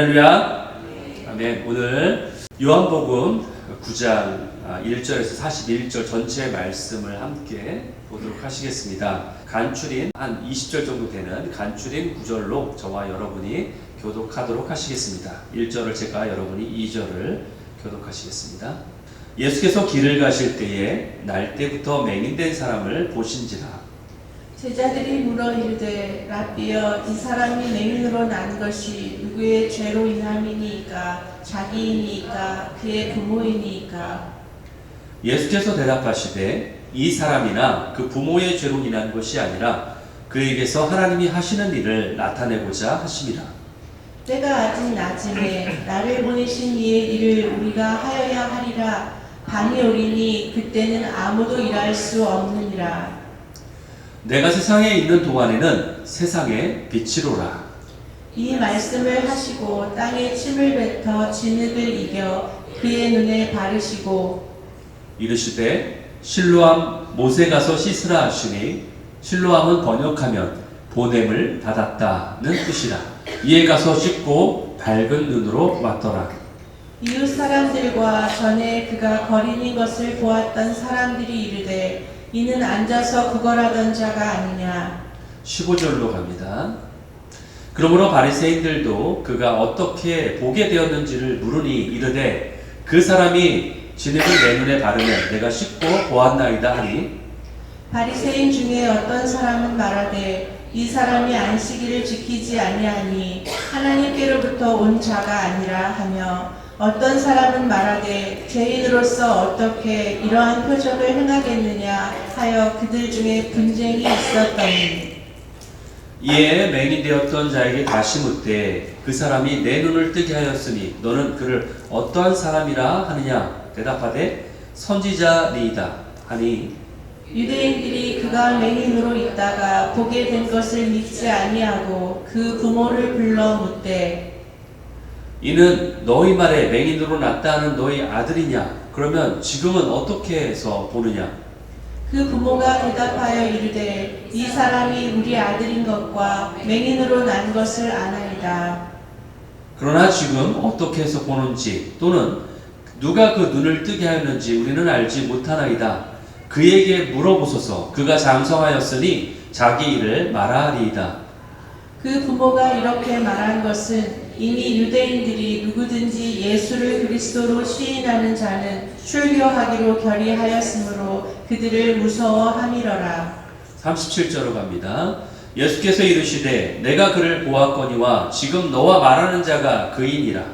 할렐루야. 아멘. 오늘 요한복음 9장 1절에서 41절 전체 말씀을 함께 보도록 하시겠습니다. 간추린 한 20절 정도 되는 간추린 구절로 저와 여러분이 교독하도록 하시겠습니다. 1절을 제가, 여러분이 2절을 교독하시겠습니다. 예수께서 길을 가실 때에 날 때부터 맹인된 사람을 보신지라. 제자들이 물어 이르되 라삐여, 이 사람이 맹인으로 난 것이 누구의 죄로 인함이니이까? 자기이니이까? 그의 부모이니이까? 예수께서 대답하시되 이 사람이나 그 부모의 죄로 인한 것이 아니라 그에게서 하나님이 하시는 일을 나타내고자 하심이라. 때가 아직 낮음에 나를 보내신 이의 일을 우리가 하여야 하리라. 밤이 오리니 그때는 아무도 일할 수 없느니라. 내가 세상에 있는 동안에는 세상의 빛이로라. 이 말씀을 하시고 땅에 침을 뱉어 진흙을 이겨 그의 눈에 바르시고 이르시되 실로암 못에 가서 씻으라 하시니, 실로암은 번역하면 보냄을 받았다는 뜻이라. 이에 가서 씻고 밝은 눈으로 왔더라. 이웃 사람들과 전에 그가 거린인 것을 보았던 사람들이 이르되 이는 앉아서 구걸하던 자가 아니냐. 15절로 갑니다. 그러므로 바리새인들도 그가 어떻게 보게 되었는지를 물으니 이르되 그 사람이 진흙을 내 눈에 바르면 내가 씻고 보았나이다 하니, 바리새인 중에 어떤 사람은 말하되 이 사람이 안식일을 지키지 아니하니 하나님께로부터 온 자가 아니라 하며, 어떤 사람은 말하되 죄인으로서 어떻게 이러한 표적을 행하겠느냐 하여 그들 중에 분쟁이 있었더니, 이에 맹인 되었던 자에게 다시 묻되 그 사람이 내 눈을 뜨게 하였으니 너는 그를 어떠한 사람이라 하느냐. 대답하되 선지자니이다 하니, 유대인들이 그가 맹인으로 있다가 보게 된 것을 믿지 아니하고 그 부모를 불러 묻되 이는 너희 말에 맹인으로 났다 하는 너희 아들이냐? 그러면 지금은 어떻게 해서 보느냐? 그 부모가 대답하여 이르되 이 사람이 우리 아들인 것과 맹인으로 난 것을 아나이다. 그러나 지금 어떻게 해서 보는지 또는 누가 그 눈을 뜨게 하였는지 우리는 알지 못하나이다. 그에게 물어보소서. 그가 장성하였으니 자기 일을 말하리이다. 그 부모가 이렇게 말한 것은 이미 유대인들이 누구든지 예수를 그리스도로 시인하는 자는 출교하기로 결의하였으므로 그들을 무서워함이러라. 37절로 갑니다. 예수께서 이르시되 내가 그를 보았거니와 지금 너와 말하는 자가 그이니라.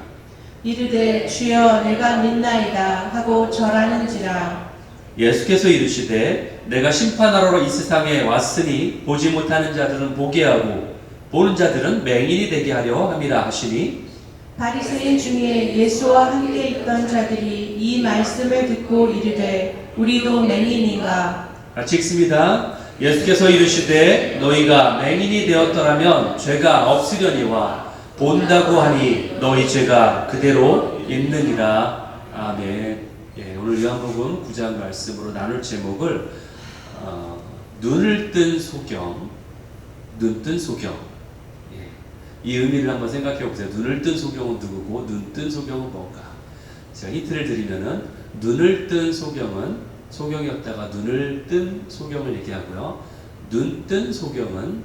이르되 주여 내가 믿나이다 하고 절하는지라. 예수께서 이르시되 내가 심판하러 이 세상에 왔으니 보지 못하는 자들은 보게 하고 보는 자들은 맹인이 되게 하려 함이라 하시니, 바리새인 중에 예수와 함께 있던 자들이 이 말씀을 듣고 이르되 우리도 맹인인가. 같이 읽습니다. 예수께서 이르시되 너희가 맹인이 되었더라면 죄가 없으려니와 본다고 하니 너희 죄가 그대로 있느니라. 아멘. 예, 오늘 요한복음 9장 말씀으로 나눌 제목을 눈을 뜬 소경, 눈뜬 소경. 이 의미를 한번 생각해 보세요. 눈을 뜬 소경은 누구고 눈 뜬 소경은 뭔가. 제가 힌트를 드리면은 눈을 뜬 소경은 소경이었다가 눈을 뜬 소경을 얘기하고요. 눈 뜬 소경은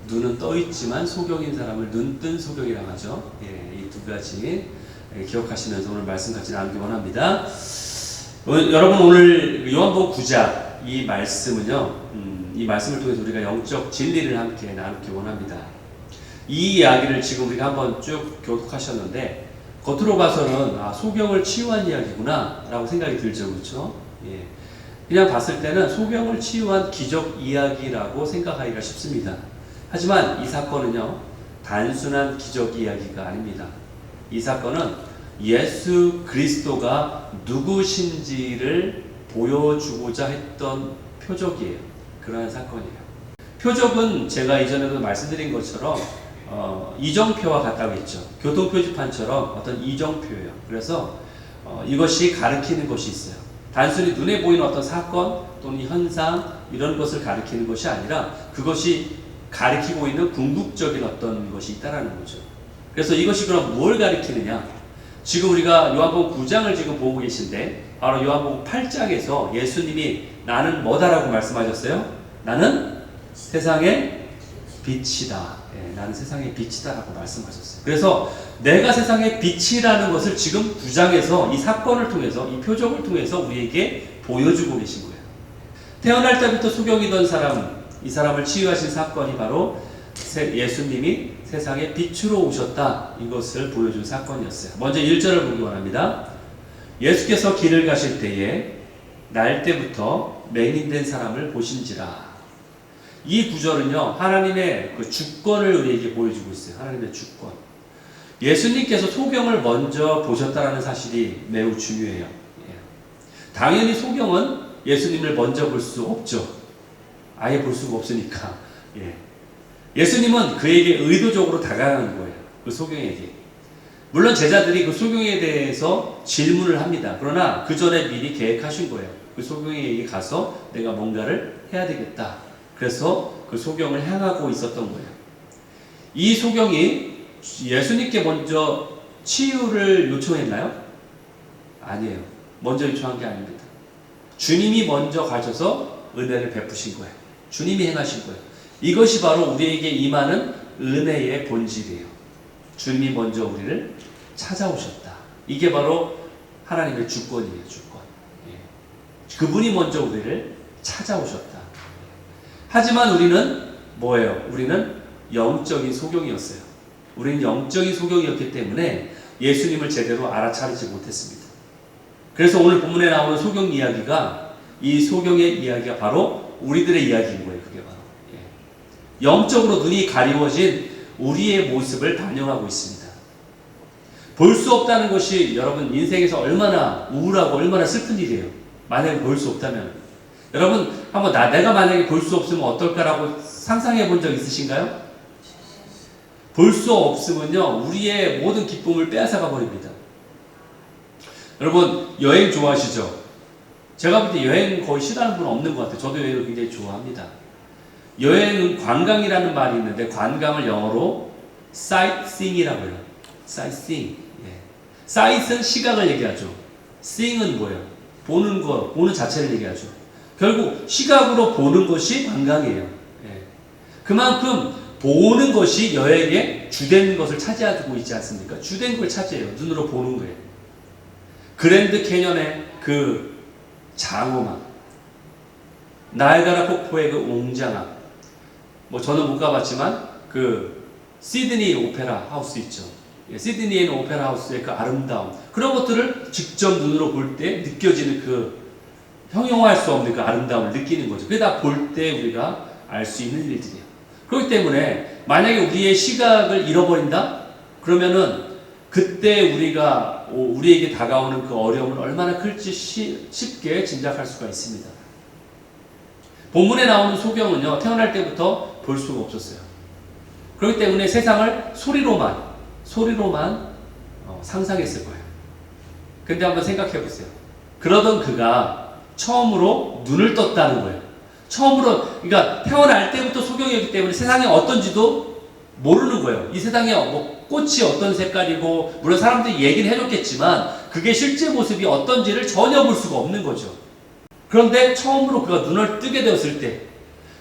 눈은 떠 있지만 소경인 사람을 눈 뜬 소경이라고 하죠. 예, 이 두 가지 기억하시면서 오늘 말씀 같이 나누기 원합니다. 여러분, 오늘 요한복음 9장 이 말씀은요, 이 말씀을 통해서 우리가 영적 진리를 함께 나누기 원합니다. 이 이야기를 지금 우리가 한번 쭉 교독하셨는데 겉으로 봐서는 소경을 치유한 이야기구나 라고 생각이 들죠. 그렇죠? 예. 그냥 봤을 때는 소경을 치유한 기적 이야기라고 생각하기가 쉽습니다. 하지만 이 사건은요, 단순한 기적 이야기가 아닙니다. 이 사건은 예수 그리스도가 누구신지를 보여주고자 했던 표적이에요. 그러한 사건이에요. 표적은 제가 이전에도 말씀드린 것처럼 이정표와 같다고 했죠. 교통표지판처럼 어떤 이정표예요. 그래서 이것이 가리키는 것이 있어요. 단순히 눈에 보이는 어떤 사건 또는 현상 이런 것을 가리키는 것이 아니라 그것이 가리키고 있는 궁극적인 어떤 것이 있다라는 거죠. 그래서 이것이 그럼 뭘 가리키느냐? 지금 우리가 요한복음 9장을 지금 보고 계신데 바로 요한복음 8장에서 예수님이 나는 뭐다라고 말씀하셨어요? 나는 세상의 빛이다. 예, 나는 세상의 빛이다라고 말씀하셨어요. 그래서 내가 세상의 빛이라는 것을 지금 9장에서 이 사건을 통해서 이 표적을 통해서 우리에게 보여주고 계신 거예요. 태어날 때부터 소경이던 사람, 이 사람을 치유하신 사건이 바로 예수님이 세상에 빛으로 오셨다. 이것을 보여준 사건이었어요. 먼저 1절을 보기 원합니다. 예수께서 길을 가실 때에 날 때부터 맹인된 사람을 보신지라. 이 구절은요, 하나님의 그 주권을 우리에게 보여주고 있어요. 하나님의 주권. 예수님께서 소경을 먼저 보셨다라는 사실이 매우 중요해요. 예. 당연히 소경은 예수님을 먼저 볼 수 없죠. 아예 볼 수가 없으니까. 예. 예수님은 그에게 의도적으로 다가가는 거예요. 그 소경에게. 물론 제자들이 그 소경에 대해서 질문을 합니다. 그러나 그 전에 미리 계획하신 거예요. 그 소경에게 가서 내가 뭔가를 해야 되겠다. 그래서 그 소경을 향하고 있었던 거예요. 이 소경이 예수님께 먼저 치유를 요청했나요? 아니에요. 먼저 요청한 게 아닙니다. 주님이 먼저 가셔서 은혜를 베푸신 거예요. 주님이 행하신 거예요. 이것이 바로 우리에게 임하는 은혜의 본질이에요. 주님이 먼저 우리를 찾아오셨다. 이게 바로 하나님의 주권이에요. 주권. 예. 그분이 먼저 우리를 찾아오셨다. 하지만 우리는 뭐예요? 우리는 영적인 소경이었어요. 우리는 영적인 소경이었기 때문에 예수님을 제대로 알아차리지 못했습니다. 그래서 오늘 본문에 나오는 소경 이야기가 이 소경의 이야기가 바로 우리들의 이야기인 거예요. 그게 바로. 예. 영적으로 눈이 가리워진 우리의 모습을 반영하고 있습니다. 볼 수 없다는 것이 여러분 인생에서 얼마나 우울하고 얼마나 슬픈 일이에요. 만약에 볼 수 없다면. 여러분 한번 내가 만약에 볼 수 없으면 어떨까라고 상상해 본 적 있으신가요? 볼 수 없으면요 우리의 모든 기쁨을 빼앗아가 버립니다. 여러분 여행 좋아하시죠? 제가 볼 때 여행 거의 싫어하는 분은 없는 것 같아요. 저도 여행을 굉장히 좋아합니다. 여행은 관광이라는 말이 있는데 관광을 영어로 sightseeing이라고 해요. sightseeing. 예. sight은 시각을 얘기하죠. seeing은 뭐예요? 보는 거, 보는 자체를 얘기하죠. 결국 시각으로 보는 것이 관광이에요. 예. 그만큼 보는 것이 여행의 주된 것을 차지하고 있지 않습니까? 주된 걸 차지해요. 눈으로 보는 거예요. 그랜드 캐년의 그 장엄함, 나이아가라 폭포의 그 웅장함, 뭐 저는 못 가봤지만 그 시드니 오페라 하우스 있죠. 예, 시드니에 있는 오페라 하우스의 그 아름다움, 그런 것들을 직접 눈으로 볼 때 느껴지는 그 형용할 수 없는 그 아름다움을 느끼는 거죠. 그게 다 볼 때 우리가 알 수 있는 일들이에요. 그렇기 때문에 만약에 우리의 시각을 잃어버린다? 그러면은 그때 우리에게 다가오는 그 어려움은 얼마나 클지 쉽게 짐작할 수가 있습니다. 본문에 나오는 소경은요, 태어날 때부터 볼 수가 없었어요. 그렇기 때문에 세상을 소리로만 상상했을 거예요. 근데 한번 생각해 보세요. 그러던 그가 처음으로 눈을 떴다는 거예요. 그러니까 태어날 때부터 소경이었기 때문에 세상이 어떤지도 모르는 거예요. 이 세상에 뭐 꽃이 어떤 색깔이고, 물론 사람들이 얘기를 해줬겠지만 그게 실제 모습이 어떤지를 전혀 볼 수가 없는 거죠. 그런데 처음으로 그가 눈을 뜨게 되었을 때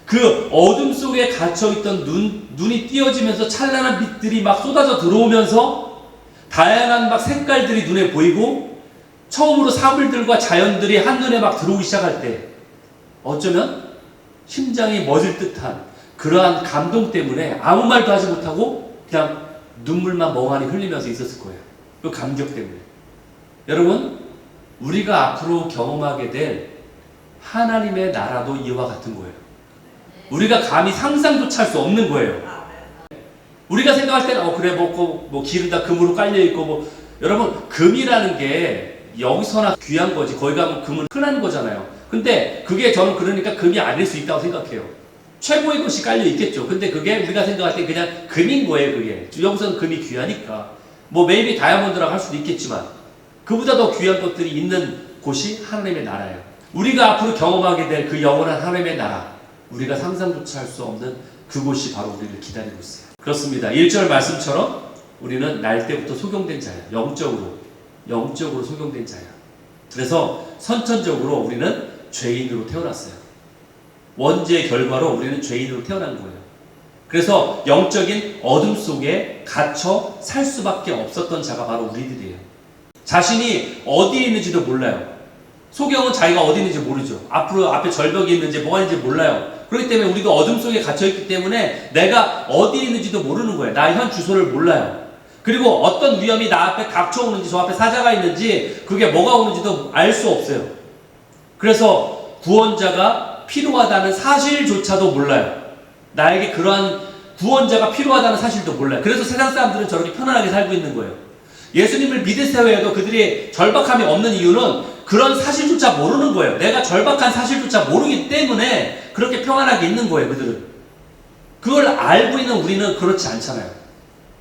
그 어둠 속에 갇혀있던 눈이 띄어지면서 찬란한 빛들이 막 쏟아져 들어오면서 다양한 막 색깔들이 눈에 보이고 처음으로 사물들과 자연들이 한눈에 막 들어오기 시작할 때 어쩌면 심장이 멎을 듯한 그러한 감동 때문에 아무 말도 하지 못하고 그냥 눈물만 멍하니 흘리면서 있었을 거예요. 그 감격 때문에. 여러분, 우리가 앞으로 경험하게 될 하나님의 나라도 이와 같은 거예요. 우리가 감히 상상조차 할 수 없는 거예요. 우리가 생각할 때는 그래 뭐 길은 다 금으로 깔려있고 여러분 금이라는 게 여기서나 귀한 거지. 거기 가면 금은 흔한 거잖아요. 근데 그게 저는 그러니까 금이 아닐 수 있다고 생각해요. 최고의 것이 깔려 있겠죠. 근데 그게 우리가 생각할 때 그냥 금인 거예요. 그게 여기서는 금이 귀하니까 뭐 메이비 다이아몬드라고 할 수도 있겠지만 그보다 더 귀한 것들이 있는 곳이 하나님의 나라예요. 우리가 앞으로 경험하게 될 그 영원한 하나님의 나라, 우리가 상상조차 할 수 없는 그곳이 바로 우리를 기다리고 있어요. 그렇습니다. 1절 말씀처럼 우리는 날 때부터 소경된 자야. 영적으로 소경된 자야. 그래서 선천적으로 우리는 죄인으로 태어났어요. 원죄의 결과로 우리는 죄인으로 태어난 거예요. 그래서 영적인 어둠 속에 갇혀 살 수밖에 없었던 자가 바로 우리들이에요. 자신이 어디에 있는지도 몰라요. 소경은 자기가 어디 있는지 모르죠. 앞에 절벽이 있는지 뭐가 있는지 몰라요. 그렇기 때문에 우리도 어둠 속에 갇혀있기 때문에 내가 어디에 있는지도 모르는 거예요. 나의 현 주소를 몰라요. 그리고 어떤 위험이 나 앞에 닥쳐오는지, 저 앞에 사자가 있는지, 그게 뭐가 오는지도 알 수 없어요. 그래서 구원자가 필요하다는 사실조차도 몰라요. 나에게 그러한 구원자가 필요하다는 사실도 몰라요. 그래서 세상 사람들은 저렇게 편안하게 살고 있는 거예요. 예수님을 믿으세요 해도 그들이 절박함이 없는 이유는 그런 사실조차 모르는 거예요. 내가 절박한 사실조차 모르기 때문에 그렇게 평안하게 있는 거예요, 그들은. 그걸 알고 있는 우리는 그렇지 않잖아요.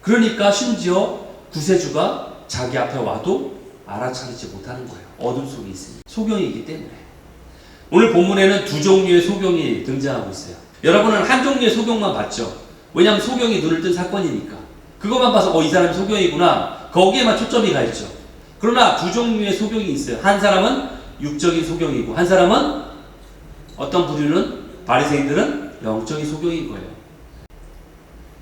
그러니까 심지어 구세주가 자기 앞에 와도 알아차리지 못하는 거예요. 어둠 속에 있으니. 소경이기 때문에. 오늘 본문에는 두 종류의 소경이 등장하고 있어요. 여러분은 한 종류의 소경만 봤죠. 왜냐하면 소경이 눈을 뜬 사건이니까. 그것만 봐서 이 사람이 소경이구나. 거기에만 초점이 가 있죠. 그러나 두 종류의 소경이 있어요. 한 사람은 육적인 소경이고 한 사람은 어떤 부류는 바리새인들은 영적인 소경인 거예요.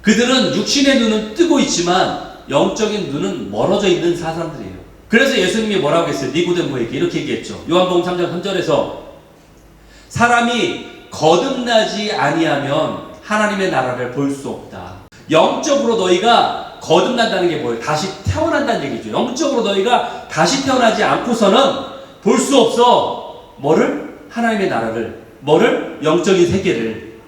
그들은 육신의 눈은 뜨고 있지만 영적인 눈은 멀어져 있는 사람들이에요. 그래서 예수님이 뭐라고 했어요? 니고데모에게 이렇게 얘기했죠. 요한복음 3장 3절에서 사람이 거듭나지 아니하면 하나님의 나라를 볼 수 없다. 영적으로 너희가 거듭난다는 게 뭐예요? 다시 태어난다는 얘기죠. 영적으로 너희가 다시 태어나지 않고서는 볼 수 없어. 뭐를? 하나님의 나라를. 뭐를? 영적인 세계를.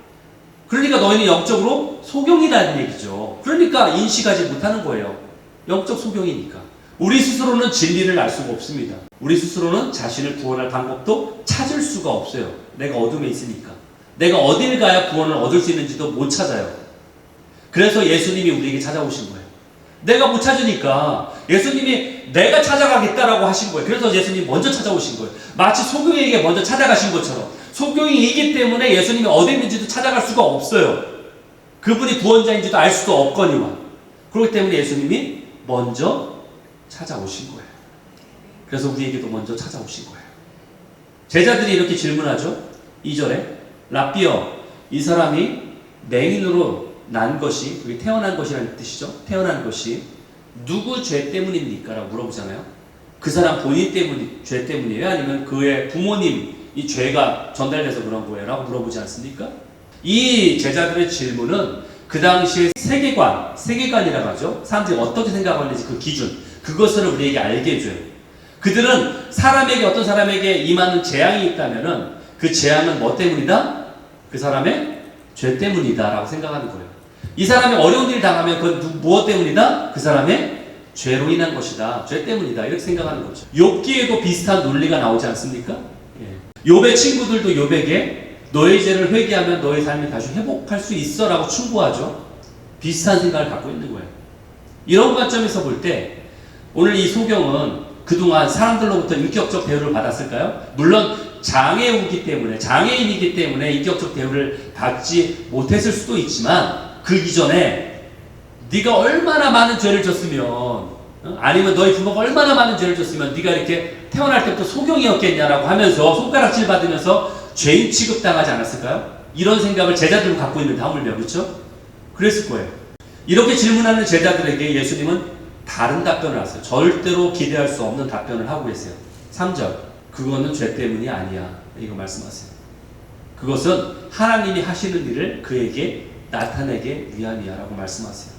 그러니까 너희는 영적으로 소경이라는 얘기죠. 그러니까 인식하지 못하는 거예요. 영적 소경이니까. 우리 스스로는 진리를 알 수가 없습니다. 우리 스스로는 자신을 구원할 방법도 찾을 수가 없어요. 내가 어둠에 있으니까. 내가 어딜 가야 구원을 얻을 수 있는지도 못 찾아요. 그래서 예수님이 우리에게 찾아오신 거예요. 내가 못 찾으니까 예수님이 내가 찾아가겠다라고 하신 거예요. 그래서 예수님이 먼저 찾아오신 거예요. 마치 소경에게 먼저 찾아가신 것처럼. 소경이기 때문에 예수님이 어디 있는지도 찾아갈 수가 없어요. 그분이 구원자인지도 알 수도 없거니와. 그렇기 때문에 예수님이 먼저 찾아오신 거예요. 그래서 우리에게도 먼저 찾아오신 거예요. 제자들이 이렇게 질문하죠. 2절에 라삐어, 이 사람이 맹인으로 난 것이, 그게 태어난 것이라는 뜻이죠. 태어난 것이 누구 죄 때문입니까? 라고 물어보잖아요. 그 사람 본인 죄 때문이에요? 아니면 그의 부모님 이 죄가 전달돼서 그런 거예요? 라고 물어보지 않습니까? 이 제자들의 질문은 그 당시의 세계관이라고 하죠. 사람들이 어떻게 생각하는지 그 기준, 그것을 우리에게 알게 해줘요. 그들은 어떤 사람에게 임하는 재앙이 있다면은 그 재앙은 뭐 때문이다? 그 사람의 죄 때문이다 라고 생각하는 거예요. 이 사람이 어려운 일을 당하면 그건 무엇 때문이다? 그 사람의 죄로 인한 것이다. 죄 때문이다. 이렇게 생각하는 거죠. 욥기에도 비슷한 논리가 나오지 않습니까? 욥의 친구들도 욥에게 너의 죄를 회개하면 너의 삶이 다시 회복할 수 있어 라고 충고하죠. 비슷한 생각을 갖고 있는 거예요. 이런 관점에서 볼 때 오늘 이 소경은 그동안 사람들로부터 인격적 대우를 받았을까요? 물론 장애인이기 때문에 인격적 대우를 받지 못했을 수도 있지만 그 이전에 네가 얼마나 많은 죄를 졌으면 아니면 너희 부모가 얼마나 많은 죄를 졌으면 네가 이렇게 태어날 때부터 소경이었겠냐라고 하면서 손가락질 받으면서 죄인 취급당하지 않았을까요? 이런 생각을 제자들은 갖고 있는데 하물며 그렇죠? 그랬을 거예요. 이렇게 질문하는 제자들에게 예수님은 다른 답변을 하세요. 절대로 기대할 수 없는 답변을 하고 계세요. 3절 그거는 죄 때문이 아니야. 이거 말씀하세요. 그것은 하나님이 하시는 일을 그에게 나타내게 위함이야 라고 말씀하세요.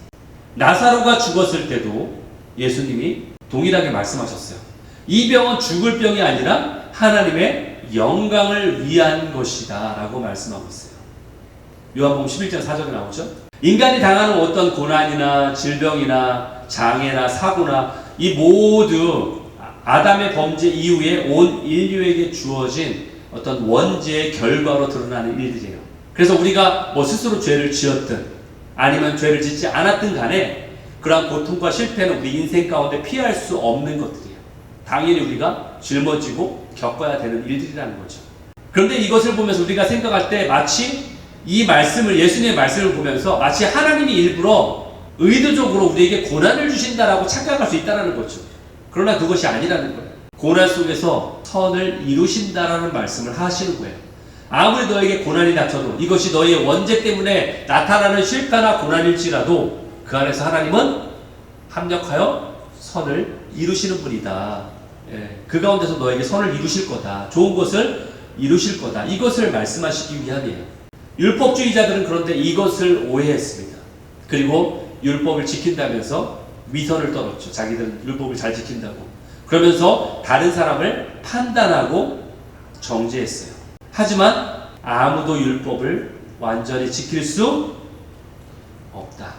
나사로가 죽었을 때도 예수님이 동일하게 말씀하셨어요. 이 병은 죽을 병이 아니라 하나님의 영광을 위한 것이다 라고 말씀하고 있어요. 요한복음 11장 4절에 나오죠. 인간이 당하는 어떤 고난이나 질병이나 장애나 사고나 이 모두 아담의 범죄 이후에 온 인류에게 주어진 어떤 원죄의 결과로 드러나는 일들이에요. 그래서 우리가 스스로 죄를 지었든 아니면 죄를 짓지 않았든 간에 그러한 고통과 실패는 우리 인생 가운데 피할 수 없는 것들이에요. 당연히 우리가 짊어지고 겪어야 되는 일들이라는 거죠. 그런데 이것을 보면서 우리가 생각할 때 마치 이 말씀을, 예수님의 말씀을 보면서 마치 하나님이 일부러 의도적으로 우리에게 고난을 주신다라고 착각할 수 있다는 거죠. 그러나 그것이 아니라는 거예요. 고난 속에서 선을 이루신다라는 말씀을 하시는 거예요. 아무리 너에게 고난이 닥쳐도 이것이 너의 원죄 때문에 나타나는 실패나 고난일지라도 그 안에서 하나님은 합력하여 선을 이루시는 분이다. 그 가운데서 너에게 선을 이루실 거다. 좋은 것을 이루실 거다. 이것을 말씀하시기 위함이에요. 율법주의자들은 그런데 이것을 오해했습니다. 그리고 율법을 지킨다면서 위선을 떨었죠. 자기들은 율법을 잘 지킨다고. 그러면서 다른 사람을 판단하고 정죄했어요. 하지만 아무도 율법을 완전히 지킬 수 없다.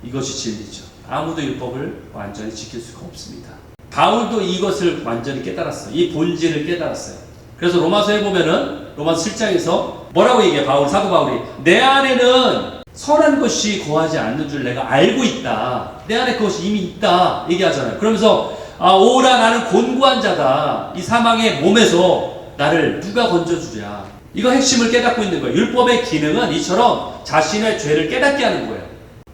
이것이 진리죠. 아무도 율법을 완전히 지킬 수가 없습니다. 바울도 이것을 완전히 깨달았어요. 이 본질을 깨달았어요. 그래서 로마서에 보면은 로마서 7장에서 뭐라고 얘기해? 사도 바울이 내 안에는 선한 것이 거하지 않는 줄 내가 알고 있다. 내 안에 그것이 이미 있다. 얘기하잖아요. 그러면서 오라 나는 곤고한 자다. 이 사망의 몸에서 나를 누가 건져주랴. 이거 핵심을 깨닫고 있는 거예요. 율법의 기능은 이처럼 자신의 죄를 깨닫게 하는 거예요.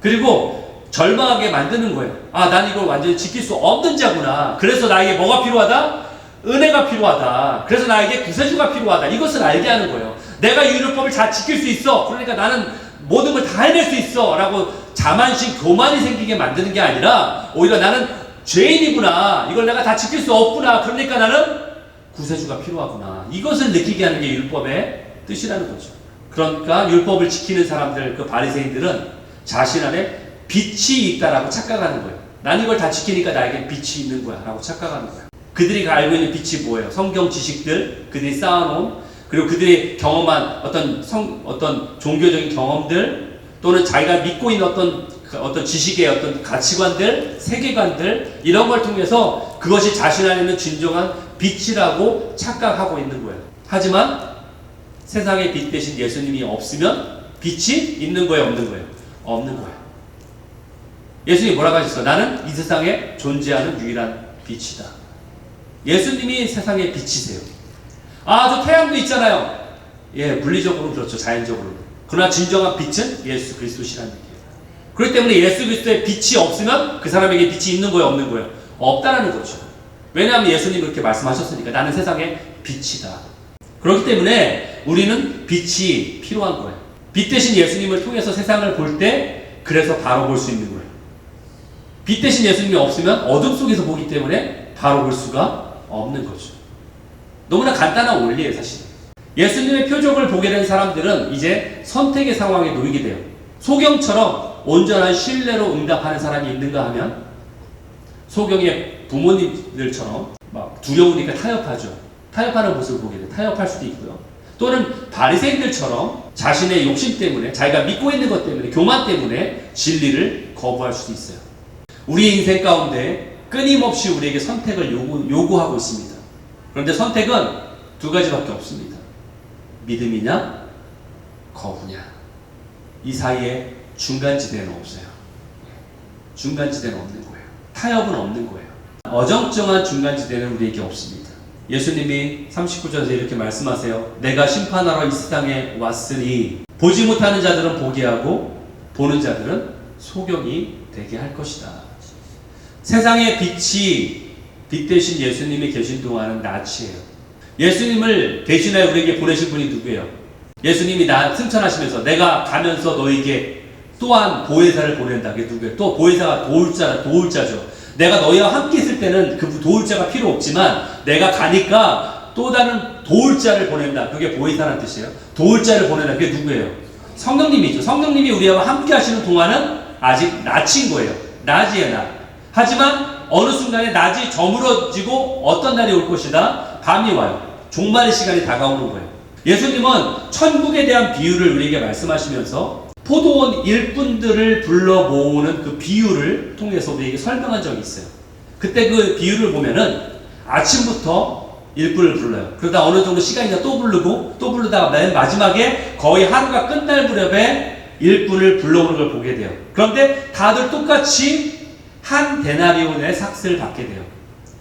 그리고 절망하게 만드는 거예요. 난 이걸 완전히 지킬 수 없는 자구나. 그래서 나에게 뭐가 필요하다? 은혜가 필요하다. 그래서 나에게 구세주가 필요하다. 이것을 알게 하는 거예요. 내가 이 율법을 잘 지킬 수 있어. 그러니까 나는 모든 걸 다 해낼 수 있어. 라고 자만심, 교만이 생기게 만드는 게 아니라 오히려 나는 죄인이구나. 이걸 내가 다 지킬 수 없구나. 그러니까 나는 구세주가 필요하구나. 이것을 느끼게 하는 게 율법의 뜻이라는 거죠. 그러니까 율법을 지키는 사람들, 그 바리새인들은 자신 안에 빛이 있다라고 착각하는 거예요. 난 이걸 다 지키니까 나에게 빛이 있는 거야 라고 착각하는 거예요. 그들이 알고 있는 빛이 뭐예요? 성경 지식들, 그들이 쌓아놓은, 그리고 그들이 경험한 어떤 종교적인 경험들, 또는 자기가 믿고 있는 어떤 지식의 어떤 가치관들, 세계관들, 이런 걸 통해서 그것이 자신 안에 있는 진정한 빛이라고 착각하고 있는 거예요. 하지만 세상의 빛 대신 예수님이 없으면 빛이 있는 거예요, 없는 거예요? 없는 거예요. 예수님이 뭐라고 하셨어요? 나는 이 세상에 존재하는 유일한 빛이다. 예수님이 세상의 빛이세요. 저 태양도 있잖아요. 물리적으로는 그렇죠. 자연적으로는. 그러나 진정한 빛은 예수 그리스도시라는 얘기예요. 그렇기 때문에 예수 그리스도의 빛이 없으면 그 사람에게 빛이 있는 거예요, 없는 거예요? 없다라는 거죠. 왜냐하면 예수님이 그렇게 말씀하셨으니까. 나는 세상의 빛이다. 그렇기 때문에 우리는 빛이 필요한 거예요. 빛 대신 예수님을 통해서 세상을 볼 때 그래서 바로 볼 수 있는 거예요. 빛 대신 예수님이 없으면 어둠 속에서 보기 때문에 바로 볼 수가 없는 거죠. 너무나 간단한 원리예요, 사실. 예수님의 표적을 보게 된 사람들은 이제 선택의 상황에 놓이게 돼요. 소경처럼 온전한 신뢰로 응답하는 사람이 있는가 하면 소경의 부모님들처럼 막 두려우니까 타협하죠. 타협하는 모습을 보게 돼요. 타협할 수도 있고요. 또는 바리새인들처럼 자신의 욕심 때문에, 자기가 믿고 있는 것 때문에, 교만 때문에 진리를 거부할 수도 있어요. 우리 인생 가운데 끊임없이 우리에게 선택을 요구하고 있습니다. 그런데 선택은 두 가지밖에 없습니다. 믿음이냐, 거부냐. 이 사이에 중간지대는 없어요. 중간지대는 없는 거예요. 타협은 없는 거예요. 어정쩡한 중간지대는 우리에게 없습니다. 예수님이 39절에서 이렇게 말씀하세요. 내가 심판하러 이 세상에 왔으니 보지 못하는 자들은 보게 하고 보는 자들은 소경이 되게 할 것이다. 세상의 빛이 빛 대신 예수님이 계신 동안은 낯이에요. 예수님을 대신하여 우리에게 보내신 분이 누구예요? 예수님이 승천하시면서 내가 가면서 너에게 또한 보혜사를 보낸다. 그게 누구예요? 또 보혜사가 도울자죠. 내가 너희와 함께 있을 때는 그 도울자가 필요 없지만 내가 가니까 또 다른 도울자를 보낸다. 그게 보혜사라는 뜻이에요. 도울자를 보낸다. 그게 누구예요? 성령님이죠. 성령님이 우리와 함께 하시는 동안은 아직 낮인 거예요. 낮이에요, 낮. 하지만 어느 순간에 낮이 저물어지고 어떤 날이 올 것이다. 밤이 와요. 종말의 시간이 다가오는 거예요. 예수님은 천국에 대한 비유를 우리에게 말씀하시면서 포도원 일꾼들을 불러 모으는 그 비유를 통해서 우리에게 설명한 적이 있어요. 그때 그 비유를 보면은 아침부터 일꾼을 불러요. 그러다 어느 정도 시간이 지나 또 부르고 또 부르다가 맨 마지막에 거의 하루가 끝날 무렵에 일꾼을 불러오는 걸 보게 돼요. 그런데 다들 똑같이 한 데나리온의 삭스를 받게 돼요.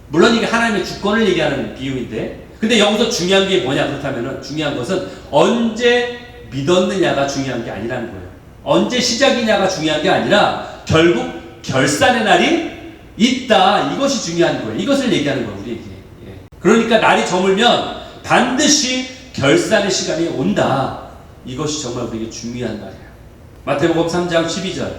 물론 이게 하나님의 주권을 얘기하는 비유인데, 근데 여기서 중요한 게 뭐냐? 그렇다면은 중요한 것은 언제 믿었느냐가 중요한 게 아니라는 거예요. 언제 시작이냐가 중요한 게 아니라 결국 결산의 날이 있다. 이것이 중요한 거예요. 이것을 얘기하는 거예요, 우리에게. 예. 그러니까 날이 저물면 반드시 결산의 시간이 온다. 이것이 정말 우리에게 중요한 말이에요. 마태복음 3장 12절.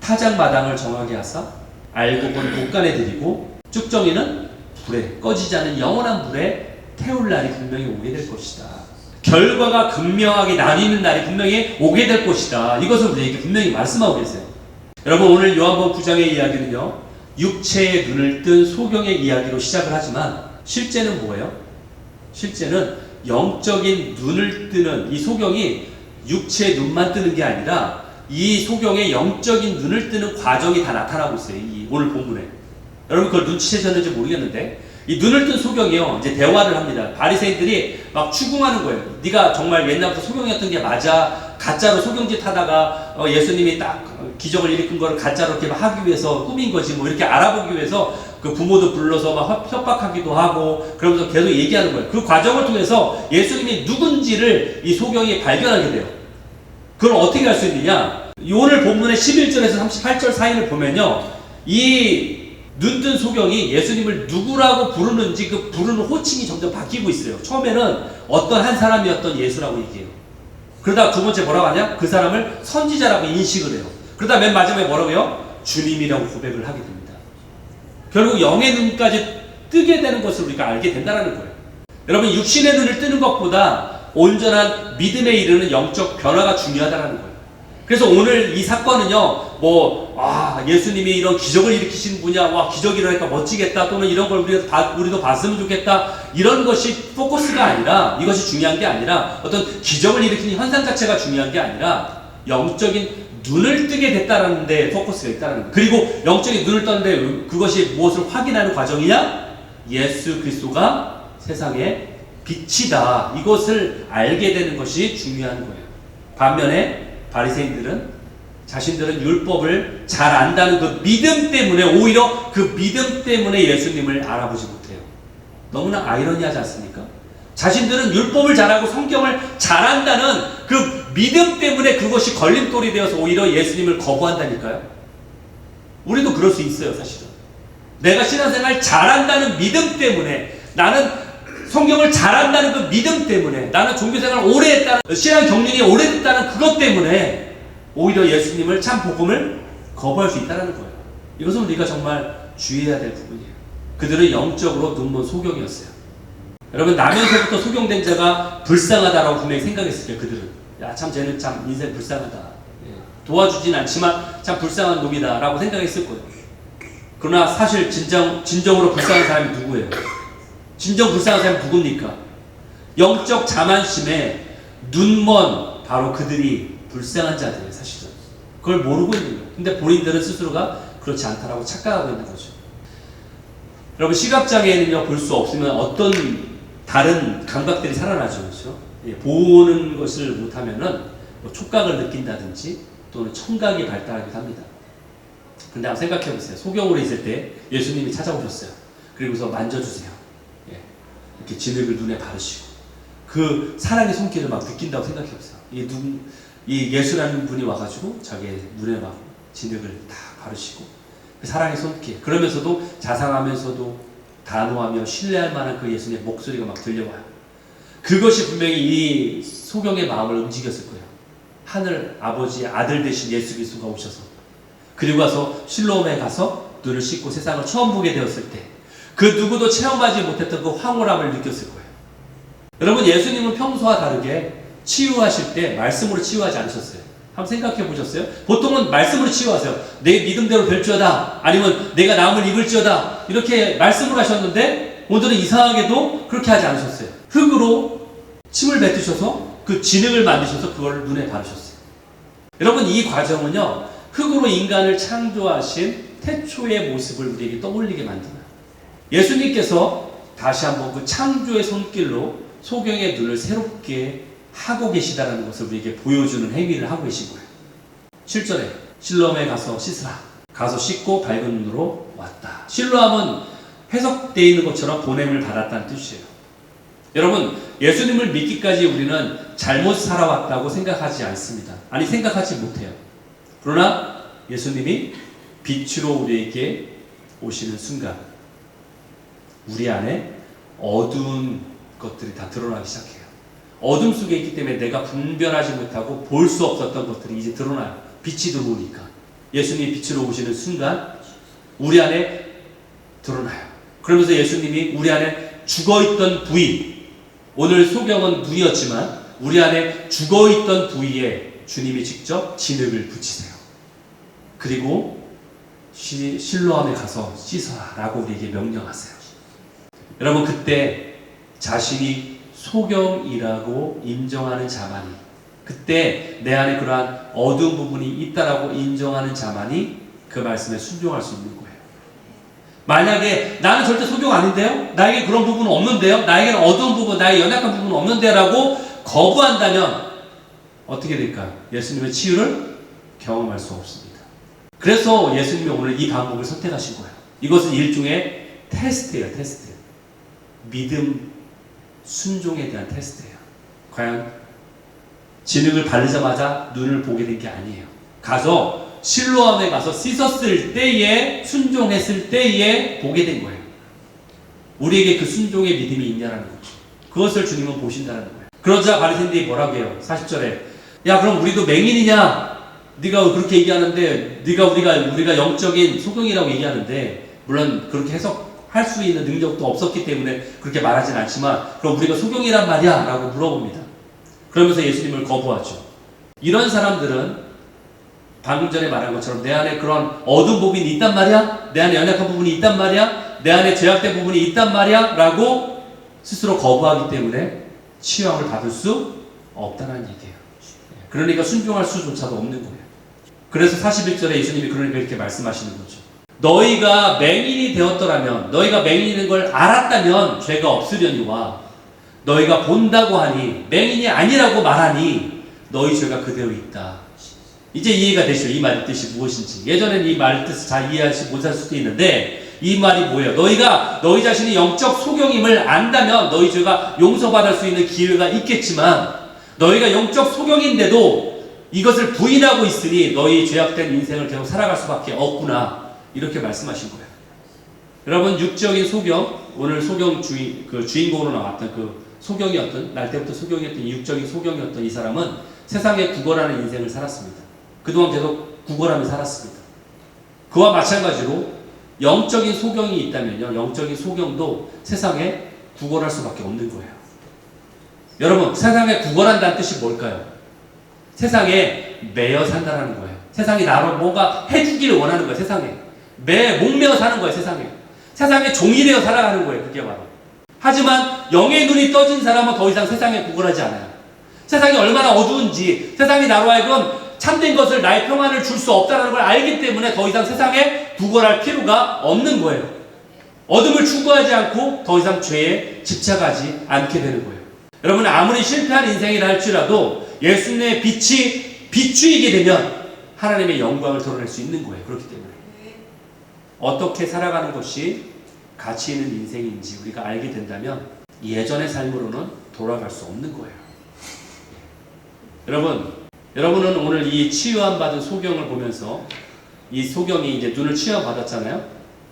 타작 마당을 정하게 하사 알곡은 곳간에 들이고 쭉정이는 불에, 꺼지지 않는 영원한 불에 태울 날이 분명히 오게 될 것이다. 결과가 극명하게 나뉘는 날이 분명히 오게 될 것이다. 이것을 우리에게 분명히 말씀하고 계세요. 여러분, 오늘 요한복음 9장의 이야기는요, 육체의 눈을 뜬 소경의 이야기로 시작을 하지만 실제는 뭐예요? 실제는 영적인 눈을 뜨는 이 소경이 육체의 눈만 뜨는 게 아니라 이 소경의 영적인 눈을 뜨는 과정이 다 나타나고 있어요. 이 오늘 본문에. 여러분 그걸 눈치채셨는지 모르겠는데 이 눈을 뜬 소경이요, 이제 대화를 합니다. 바리새인들이 막 추궁하는 거예요. 네가 정말 옛날부터 소경이었던 게 맞아? 가짜로 소경짓 하다가 예수님이 딱 기적을 일으킨 거를 가짜로 이렇게 하기 위해서 꾸민 거지, 뭐 이렇게 알아보기 위해서 그 부모도 불러서 막 협박하기도 하고 그러면서 계속 얘기하는 거예요. 그 과정을 통해서 예수님이 누군지를 이 소경이 발견하게 돼요. 그걸 어떻게 할 수 있느냐? 오늘 본문의 11절에서 38절 사이를 보면요, 이 눈뜬 소경이 예수님을 누구라고 부르는지 그 부르는 호칭이 점점 바뀌고 있어요. 처음에는 어떤 한 사람이었던 예수라고 얘기해요. 그러다 두 번째 뭐라고 하냐? 그 사람을 선지자라고 인식을 해요. 그러다 맨 마지막에 뭐라고 해요? 주님이라고 고백을 하게 됩니다. 결국 영의 눈까지 뜨게 되는 것을 우리가 알게 된다는 거예요. 여러분, 육신의 눈을 뜨는 것보다 온전한 믿음에 이르는 영적 변화가 중요하다는 거예요. 그래서 오늘 이 사건은요, 예수님이 이런 기적을 일으키신 분이야, 와, 기적이 일어나니까 멋지겠다, 또는 이런 걸 우리도 봤으면 좋겠다, 이런 것이 포커스가 아니라, 이것이 중요한 게 아니라, 어떤 기적을 일으키는 현상 자체가 중요한 게 아니라, 영적인 눈을 뜨게 됐다는 데 포커스가 있다는 거예요. 그리고 영적인 눈을 떴는데 그것이 무엇을 확인하는 과정이냐? 예수 그리스도가 세상의 빛이다. 이것을 알게 되는 것이 중요한 거예요. 반면에 바리새인들은 자신들은 율법을 잘 안다는 그 믿음 때문에, 오히려 그 믿음 때문에 예수님을 알아보지 못해요. 너무나 아이러니하지 않습니까? 자신들은 율법을 잘하고 성경을 잘 안다는 그 믿음 때문에 그것이 걸림돌이 되어서 오히려 예수님을 거부한다니까요. 우리도 그럴 수 있어요, 사실은. 내가 신앙생활 잘한다는 믿음 때문에, 나는 성경을 잘한다는 그 믿음 때문에, 나는 종교생활을 오래 했다는, 신앙 경륜이 오래됐다는 그것 때문에 오히려 예수님을, 참 복음을 거부할 수 있다는 거예요. 이것은 우리가 정말 주의해야 될 부분이에요. 그들은 영적으로 눈먼 소경이었어요. 여러분, 나면서부터 소경된 자가 불쌍하다라고 분명히 생각했을 거예요. 그들은 야, 참 쟤는 참 인생 불쌍하다, 도와주진 않지만 참 불쌍한 놈이다 라고 생각했을 거예요. 그러나 사실 진정으로 불쌍한 사람이 누구예요? 진정 불쌍한 사람이 누굽니까? 영적 자만심에 눈먼 바로 그들이 불쌍한 자들이에요. 사실은 그걸 모르고 있는 거예요. 근데 본인들은 스스로가 그렇지 않다라고 착각하고 있는 거죠. 여러분, 시각장애는요, 볼 수 없으면 어떤 다른 감각들이 살아나죠. 그렇죠? 보는 것을 못하면은 뭐 촉각을 느낀다든지 또는 청각이 발달하기도 합니다. 근데 한번 생각해 보세요. 소경으로 있을 때 예수님이 찾아오셨어요. 그리고서 만져주세요. 이렇게 진흙을 눈에 바르시고 그 사랑의 손길을 막 느낀다고 생각해 보세요. 이 예수라는 분이 와가지고 자기의 눈에 막 진흙을 다 바르시고 그 사랑의 손길, 그러면서도 자상하면서도 단호하며 신뢰할 만한 그 예수님의 목소리가 막 들려와요. 그것이 분명히 이 소경의 마음을 움직였을 거예요. 하늘 아버지의 아들 되신 예수 그리스도가 오셔서, 그리고 가서 실로암에 가서 눈을 씻고 세상을 처음 보게 되었을 때 그 누구도 체험하지 못했던 그 황홀함을 느꼈을 거예요. 여러분, 예수님은 평소와 다르게 치유하실 때 말씀으로 치유하지 않으셨어요. 한번 생각해 보셨어요? 보통은 말씀으로 치유하세요. 내 믿음대로 될지어다, 아니면 내가 나음을 입을지어다, 이렇게 말씀으로 하셨는데 오늘은 이상하게도 그렇게 하지 않으셨어요. 흙으로 침을 뱉으셔서 그 진흙을 만드셔서 그걸 눈에 바르셨어요. 여러분, 이 과정은요, 흙으로 인간을 창조하신 태초의 모습을 우리에게 떠올리게 만듭니다. 예수님께서 다시 한번 그 창조의 손길로 소경의 눈을 새롭게 하고 계시다는 것을 우리에게 보여주는 행위를 하고 계신 거예요. 7절에 실로암에 가서 씻으라. 가서 씻고 밝은 눈으로 왔다. 실로암은 해석되어 있는 것처럼 보냄을 받았다는 뜻이에요. 여러분, 예수님을 믿기까지 우리는 잘못 살아왔다고 생각하지 않습니다. 아니, 생각하지 못해요. 그러나 예수님이 빛으로 우리에게 오시는 순간 우리 안에 어두운 것들이 다 드러나기 시작해요. 어둠 속에 있기 때문에 내가 분별하지 못하고 볼 수 없었던 것들이 이제 드러나요. 빛이 들어오니까. 예수님이 빛으로 오시는 순간 우리 안에 드러나요. 그러면서 예수님이 우리 안에 죽어있던 부위, 오늘 소경은 눈이었지만 우리 안에 죽어있던 부위에 주님이 직접 진흙을 붙이세요. 그리고 실로암에 가서 씻어라 라고 우리에게 명령하세요. 여러분, 그때 자신이 소경이라고 인정하는 자만이, 그때 내 안에 그러한 어두운 부분이 있다라고 인정하는 자만이 그 말씀에 순종할 수 있는 거예요. 만약에 나는 절대 소경 아닌데요? 나에게 그런 부분은 없는데요? 나에게는 어두운 부분, 나의 연약한 부분은 없는데 라고 거부한다면 어떻게 될까요? 예수님의 치유를 경험할 수 없습니다. 그래서 예수님이 오늘 이 방법을 선택하신 거예요. 이것은 일종의 테스트예요. 테스트. 믿음, 순종에 대한 테스트예요. 과연 진흙을 바르자마자 눈을 보게 된 게 아니에요. 가서 실로암에 가서 씻었을 때에, 순종했을 때에 보게 된 거예요. 우리에게 그 순종의 믿음이 있냐라는 거죠. 그것을 주님은 보신다는 거예요. 그러자 바리새인들이 뭐라고 해요? 40절에 야, 그럼 우리도 맹인이냐? 네가 그렇게 얘기하는데, 우리가 영적인 소경이라고 얘기하는데, 물론 그렇게 해석할 수 있는 능력도 없었기 때문에 그렇게 말하진 않지만, 그럼 우리가 소경이란 말이야? 라고 물어봅니다. 그러면서 예수님을 거부하죠. 이런 사람들은 방금 전에 말한 것처럼 내 안에 그런 어두운 부분이 있단 말이야? 내 안에 연약한 부분이 있단 말이야? 내 안에 죄악된 부분이 있단 말이야? 라고 스스로 거부하기 때문에 치유함을 받을 수 없다는 얘기예요. 그러니까 순종할 수조차도 없는 거예요. 그래서 41절에 예수님이 그러니까 이렇게 말씀하시는 거죠. 너희가 맹인이 되었더라면, 너희가 맹인인 걸 알았다면 죄가 없으려니와 너희가 본다고 하니 맹인이 아니라고 말하니 너희 죄가 그대로 있다. 이제 이해가 되시죠? 이 말의 뜻이 무엇인지. 예전에는 이 말의 뜻을 잘 이해하지 못할 수도 있는데, 이 말이 뭐예요? 너희가 너희 자신이 영적 소경임을 안다면 너희 죄가 용서받을 수 있는 기회가 있겠지만, 너희가 영적 소경인데도 이것을 부인하고 있으니 너희 죄악된 인생을 계속 살아갈 수밖에 없구나. 이렇게 말씀하신 거예요. 여러분, 육적인 소경, 오늘 소경 주인공으로 나왔던 그 소경이었던, 날 때부터 소경이었던 이 육적인 소경이었던 이 사람은 세상에 구걸하는 인생을 살았습니다. 그동안 계속 구걸하며 살았습니다. 그와 마찬가지로 영적인 소경이 있다면요, 영적인 소경도 세상에 구걸할 수밖에 없는 거예요. 여러분, 세상에 구걸한다는 뜻이 뭘까요? 세상에 매여 산다는 거예요. 세상이 나로 뭔가 해주기를 원하는 거예요. 세상에 목매어 사는 거예요. 세상에 종이 되어 살아가는 거예요. 그게 바로. 하지만 영의 눈이 떠진 사람은 더 이상 세상에 구걸하지 않아요. 세상이 얼마나 어두운지, 세상이 나로 하여금 참된 것을, 나의 평안을 줄 수 없다는 걸 알기 때문에 더 이상 세상에 구걸할 필요가 없는 거예요. 어둠을 추구하지 않고 더 이상 죄에 집착하지 않게 되는 거예요. 여러분, 아무리 실패한 인생이라 할지라도 예수님의 빛이 비추이게 되면 하나님의 영광을 드러낼 수 있는 거예요. 그렇기 때문에 어떻게 살아가는 것이 가치 있는 인생인지 우리가 알게 된다면 예전의 삶으로는 돌아갈 수 없는 거예요. 여러분은 오늘 이 치유함 받은 소경을 보면서, 이 소경이 이제 눈을 치유함 받았잖아요.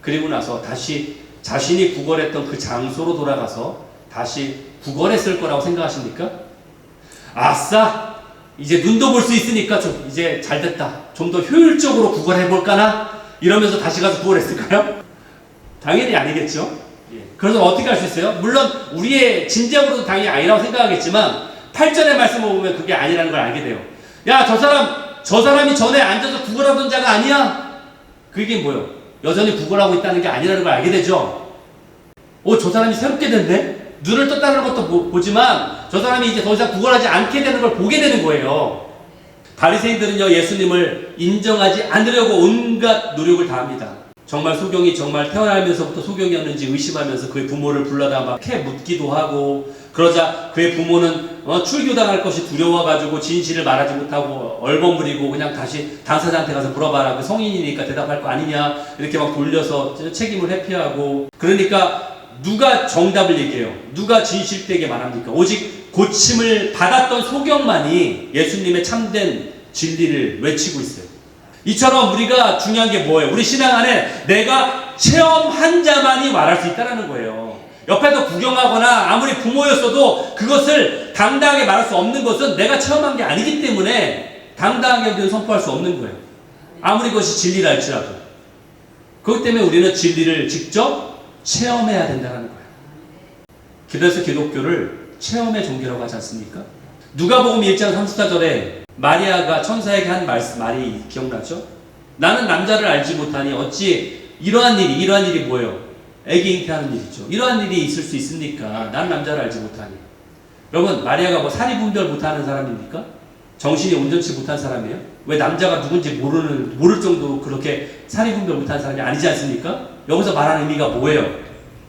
그리고 나서 다시 자신이 구걸했던 그 장소로 돌아가서 다시 구걸했을 거라고 생각하십니까? 아싸! 이제 눈도 볼 수 있으니까 좀 이제 잘 됐다. 좀 더 효율적으로 구걸해볼까나? 이러면서 다시 가서 구걸했을까요? 당연히 아니겠죠? 그래서 어떻게 할 수 있어요? 물론 우리의 진정으로도 당연히 아니라고 생각하겠지만 8절의 말씀을 보면 그게 아니라는 걸 알게 돼요. 야, 저 사람이 전에 앉아서 구걸하던 자가 아니야? 그게 뭐예요? 여전히 구걸하고 있다는 게 아니라는 걸 알게 되죠. 저 사람이 새롭게 됐네? 눈을 떴다는 것도 보지만 저 사람이 이제 더 이상 구걸하지 않게 되는 걸 보게 되는 거예요. 바리새인들은요, 예수님을 인정하지 않으려고 온갖 노력을 다합니다. 정말 소경이 정말 태어나면서부터 소경이었는지 의심하면서 그의 부모를 불러다 막 캐 묻기도 하고, 그러자 그의 부모는 출교당할 것이 두려워가지고 진실을 말하지 못하고 얼버무리고 그냥 다시 당사자한테 가서 물어봐라. 그 성인이니까 대답할 거 아니냐. 이렇게 막 돌려서 책임을 회피하고, 그러니까 누가 정답을 얘기해요? 누가 진실되게 말합니까? 오직 고침을 받았던 소경만이 예수님의 참된 진리를 외치고 있어요. 이처럼 우리가 중요한 게 뭐예요? 우리 신앙 안에 내가 체험한 자만이 말할 수 있다는 거예요. 옆에서 구경하거나 아무리 부모였어도 그것을 당당하게 말할 수 없는 것은 내가 체험한 게 아니기 때문에 당당하게 우리는 선포할 수 없는 거예요. 아무리 그것이 진리라 할지라도. 그렇기 때문에 우리는 진리를 직접 체험해야 된다는 거예요. 그래서 기독교를 체험의 종교라고 하지 않습니까? 누가복음 1장 34절에 마리아가 천사에게 한 말이 기억나죠? 나는 남자를 알지 못하니 어찌 이러한 일이 뭐예요? 애기 잉태하는 일이죠. 이러한 일이 있을 수 있습니까? 난 남자를 알지 못하니. 여러분, 마리아가 뭐 사리분별 못하는 사람입니까? 정신이 온전치 못한 사람이에요? 왜 남자가 누군지 모를 정도로 그렇게 사리분별 못하는 사람이 아니지 않습니까? 여기서 말하는 의미가 뭐예요?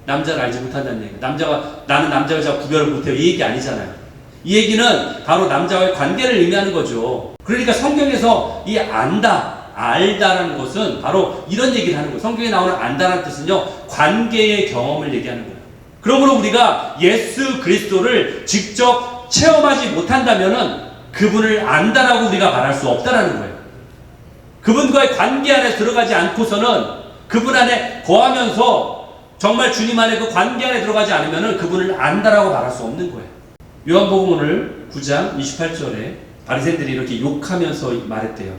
남자를 알지 못한다는 얘기. 나는 남자 여자 구별을 못해요. 이 얘기 아니잖아요. 이 얘기는 바로 남자와의 관계를 의미하는 거죠. 그러니까 성경에서 이 알다라는 것은 바로 이런 얘기를 하는 거예요. 성경에 나오는 안다라는 뜻은요, 관계의 경험을 얘기하는 거예요. 그러므로 우리가 예수 그리스도를 직접 체험하지 못한다면은 그분을 안다라고 우리가 말할 수 없다라는 거예요. 그분과의 관계 안에 들어가지 않고서는 그분 안에 거하면서 정말 주님 안에 그 관계 안에 들어가지 않으면은 그분을 안다라고 말할 수 없는 거예요. 요한복음 오늘 9장 28절에 바리새인들이 이렇게 욕하면서 말했대요.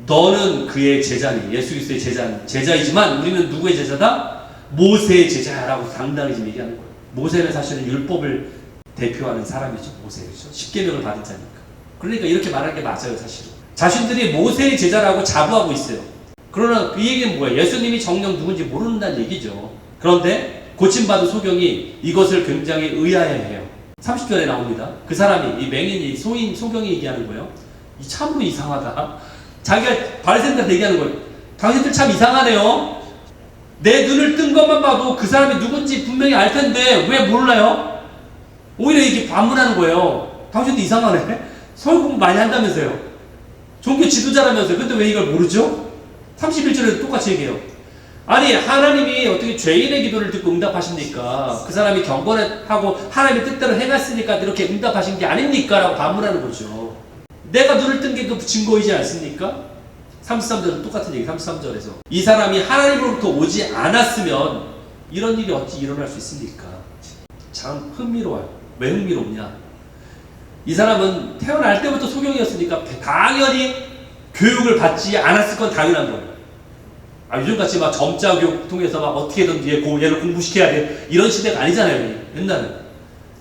너는 그의 제자니, 예수 그리스도의 제자이지만 우리는 누구의 제자다? 모세의 제자라고 당당히 지금 얘기하는 거예요. 모세는 사실은 율법을 대표하는 사람이죠. 모세죠. 십계명을 받은 자니까. 그러니까 이렇게 말하는 게 맞아요, 사실은. 자신들이 모세의 제자라고 자부하고 있어요. 그러나 그 얘기는 뭐예요? 예수님이 정녕 누군지 모른다는 얘기죠. 그런데 고침받은 소경이 이것을 굉장히 의아해해요. 30절에 나옵니다. 그 사람이, 이 맹인이, 소경이 얘기하는 거예요. 이 참으로 이상하다. 자기가 바리새인들한테 얘기하는 거예요. 당신들 참 이상하네요. 내 눈을 뜬 것만 봐도 그 사람이 누군지 분명히 알 텐데 왜 몰라요? 오히려 이게 반문하는 거예요. 당신도 이상하네. 서울 공부 많이 한다면서요. 종교 지도자라면서요. 근데 왜 이걸 모르죠? 31절에도 똑같이 얘기해요. 아니, 하나님이 어떻게 죄인의 기도를 듣고 응답하십니까? 그 사람이 경건하고 하나님의 뜻대로 행했으니까 이렇게 응답하신 게 아닙니까? 라고 반문하는 거죠. 내가 눈을 뜬 게 그 증거이지 않습니까? 33절은 똑같은 얘기, 33절에서. 이 사람이 하나님으로부터 오지 않았으면 이런 일이 어찌 일어날 수 있습니까? 참 흥미로워요. 왜 흥미롭냐? 이 사람은 태어날 때부터 소경이었으니까 당연히 교육을 받지 않았을 건 당연한 거예요. 요즘같이 막 점자 교육 통해서 막 어떻게든 얘를 공부시켜야 돼. 이런 시대가 아니잖아요, 옛날은.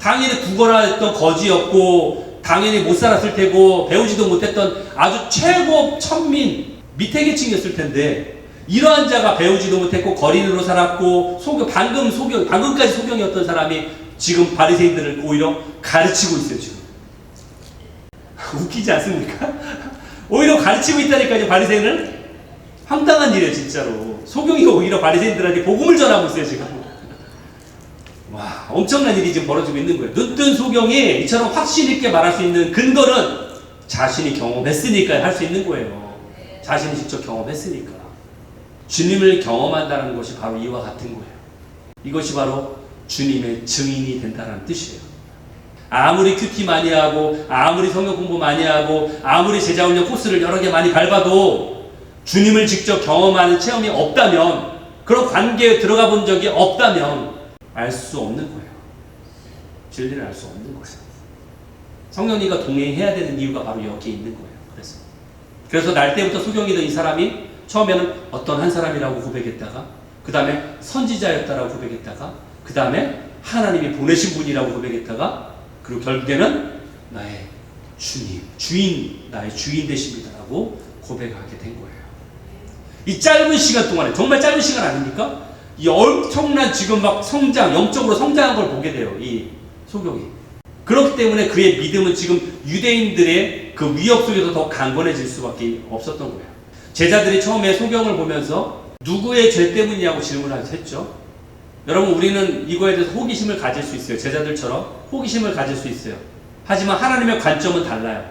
당연히 국어라 했던 거지였고, 당연히 못 살았을 테고, 배우지도 못했던 아주 최고 천민, 밑에 계층이었을 텐데, 이러한 자가 배우지도 못했고, 거린으로 살았고, 방금까지 소경이었던 사람이 지금 바리새인들을 오히려 가르치고 있어요, 지금. 웃기지 않습니까? 오히려 가르치고 있다니까요, 바리새인을. 황당한 일이에요, 진짜로. 소경이 오히려 바리새인들한테 복음을 전하고 있어요, 지금. 와, 엄청난 일이 지금 벌어지고 있는 거예요. 눈뜬 소경이 이처럼 확신 있게 말할 수 있는 근거는 자신이 경험했으니까 할 수 있는 거예요. 자신이 직접 경험했으니까. 주님을 경험한다는 것이 바로 이와 같은 거예요. 이것이 바로 주님의 증인이 된다는 뜻이에요. 아무리 큐티 많이 하고, 아무리 성경 공부 많이 하고, 아무리 제자훈련 코스를 여러 개 많이 밟아도 주님을 직접 경험하는 체험이 없다면, 그런 관계에 들어가 본 적이 없다면 알 수 없는 거예요. 진리를 알 수 없는 거예요. 성령님과 동행해야 되는 이유가 바로 여기에 있는 거예요. 그래서 날 때부터 소경이던 이 사람이 처음에는 어떤 한 사람이라고 고백했다가, 그 다음에 선지자였다라고 고백했다가, 그 다음에 하나님이 보내신 분이라고 고백했다가, 그리고 결국에는 나의 나의 주인 되십니다라고 고백하게 된 거예요. 이 짧은 시간 동안에, 정말 짧은 시간 아닙니까? 이 엄청난 지금 막 영적으로 성장한 걸 보게 돼요, 이 소경이. 그렇기 때문에 그의 믿음은 지금 유대인들의 그 위협 속에서 더 강건해질 수밖에 없었던 거예요. 제자들이 처음에 소경을 보면서 누구의 죄 때문이냐고 질문을 했죠. 여러분, 우리는 이거에 대해서 호기심을 가질 수 있어요. 제자들처럼 호기심을 가질 수 있어요. 하지만 하나님의 관점은 달라요.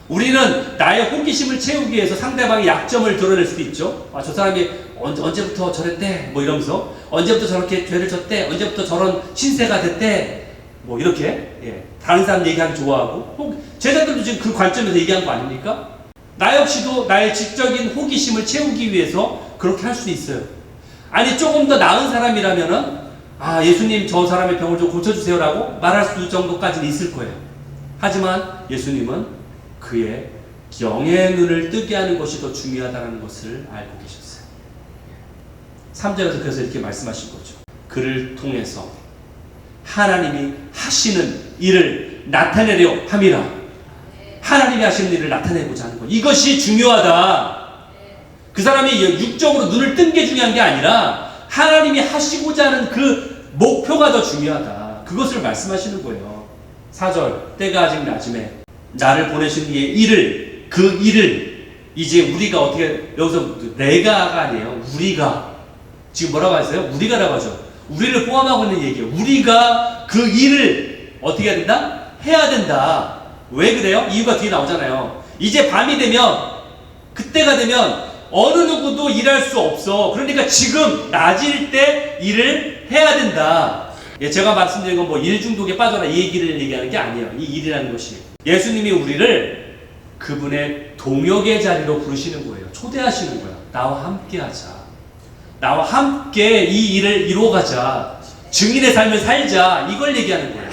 우리는 나의 호기심을 채우기 위해서 상대방의 약점을 드러낼 수도 있죠. 아, 저 사람이 언제부터 저랬대? 뭐 이러면서 언제부터 저렇게 죄를 졌대? 언제부터 저런 신세가 됐대? 뭐 이렇게 다른 사람 얘기하기 좋아하고 제자들도 지금 그 관점에서 얘기한 거 아닙니까? 나 역시도 나의 지적인 호기심을 채우기 위해서 그렇게 할 수도 있어요. 아니 조금 더 나은 사람이라면은 아 예수님 저 사람의 병을 좀 고쳐주세요라고 말할 수 정도까지는 있을 거예요. 하지만 예수님은 그의 영의 눈을 뜨게 하는 것이 더 중요하다는 것을 알고 계셨어요. 3절에서 그래서 이렇게 말씀하신 거죠. 그를 통해서 하나님이 하시는 일을 나타내려 함이라. 하나님이 하시는 일을 나타내고자 하는 것. 이것이 중요하다. 그 사람이 육적으로 눈을 뜬 게 중요한 게 아니라 하나님이 하시고자 하는 그 목표가 더 중요하다. 그것을 말씀하시는 거예요. 4절 때가 아직 낮음에 나를 보내신 이의 일을 그 일을 이제 우리가 어떻게 여기서 내가가 아니에요. 우리가 지금 뭐라고 하세요? 우리가라고 하죠. 우리를 포함하고 있는 얘기예요. 우리가 그 일을 어떻게 해야 된다? 해야 된다. 왜 그래요? 이유가 뒤에 나오잖아요. 이제 밤이 되면 그때가 되면 어느 누구도 일할 수 없어. 그러니까 지금 낮일 때 일을 해야 된다. 제가 말씀드린 건 뭐 일 중독에 빠져라 이 얘기를 얘기하는 게 아니에요. 이 일이라는 것이 예수님이 우리를 그분의 동역의 자리로 부르시는 거예요. 초대하시는 거예요. 나와 함께 하자. 나와 함께 이 일을 이루어가자. 증인의 삶을 살자. 이걸 얘기하는 거예요.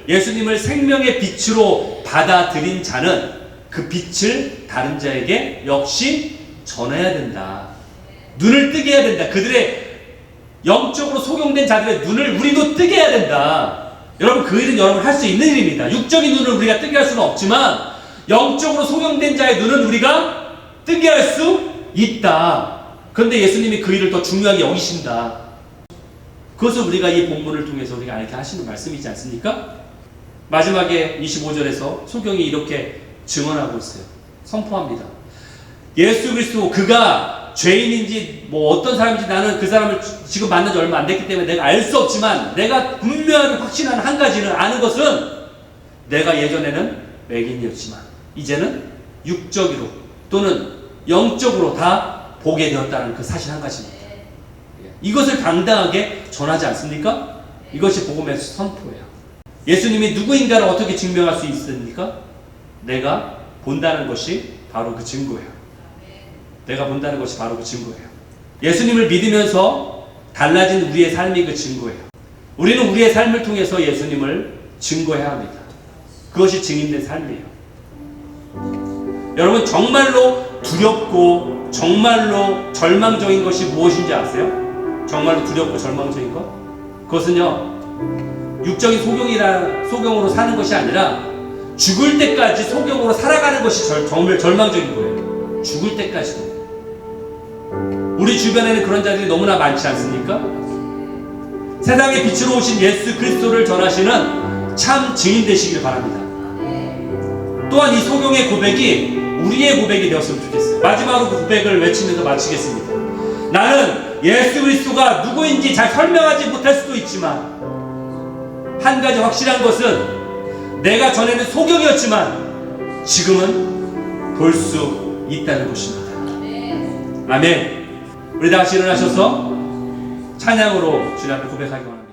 예수님을 생명의 빛으로 받아들인 자는 그 빛을 다른 자에게 역시 전해야 된다. 눈을 뜨게 해야 된다. 그들의 영적으로 소경된 자들의 눈을 우리도 뜨게 해야 된다. 여러분 그 일은 여러분 할 수 있는 일입니다. 육적인 눈을 우리가 뜨게 할 수는 없지만 영적으로 소경된 자의 눈은 우리가 뜨게 할 수 있다. 그런데 예수님이 그 일을 더 중요하게 여기신다. 그것을 우리가 이 본문을 통해서 우리가 알게 하시는 말씀이지 않습니까? 마지막에 25절에서 소경이 이렇게 증언하고 있어요. 선포합니다. 예수 그리스도 그가 죄인인지 뭐 어떤 사람인지 나는 그 사람을 지금 만난 지 얼마 안 됐기 때문에 내가 알 수 없지만 내가 분명하게 확신하는 한 가지는 아는 것은 내가 예전에는 맹인이었지만 이제는 육적으로 또는 영적으로 다 보게 되었다는 그 사실 한 가지입니다. 이것을 당당하게 전하지 않습니까? 이것이 복음의 선포예요. 예수님이 누구인가를 어떻게 증명할 수 있습니까? 내가 본다는 것이 바로 그 증거예요. 내가 본다는 것이 바로 그 증거예요. 예수님을 믿으면서 달라진 우리의 삶이 그 증거예요. 우리는 우리의 삶을 통해서 예수님을 증거해야 합니다. 그것이 증인된 삶이에요. 여러분 정말로 두렵고 정말로 절망적인 것이 무엇인지 아세요? 정말로 두렵고 절망적인 것? 그것은요 육적인 소경으로 사는 것이 아니라 죽을 때까지 소경으로 살아가는 것이 정말 절망적인 거예요. 죽을 때까지도. 우리 주변에는 그런 자들이 너무나 많지 않습니까? 세상의 빛으로 오신 예수 그리스도를 전하시는 참 증인 되시길 바랍니다. 또한 이 소경의 고백이 우리의 고백이 되었으면 좋겠어요. 마지막으로 그 고백을 외치면서 마치겠습니다. 나는 예수 그리스도가 누구인지 잘 설명하지 못할 수도 있지만 한 가지 확실한 것은 내가 전에는 소경이었지만 지금은 볼 수 있다는 것입니다. 아멘. 우리 다 같이 일어나셔서 찬양으로 주님 앞에 고백하기 원합니다.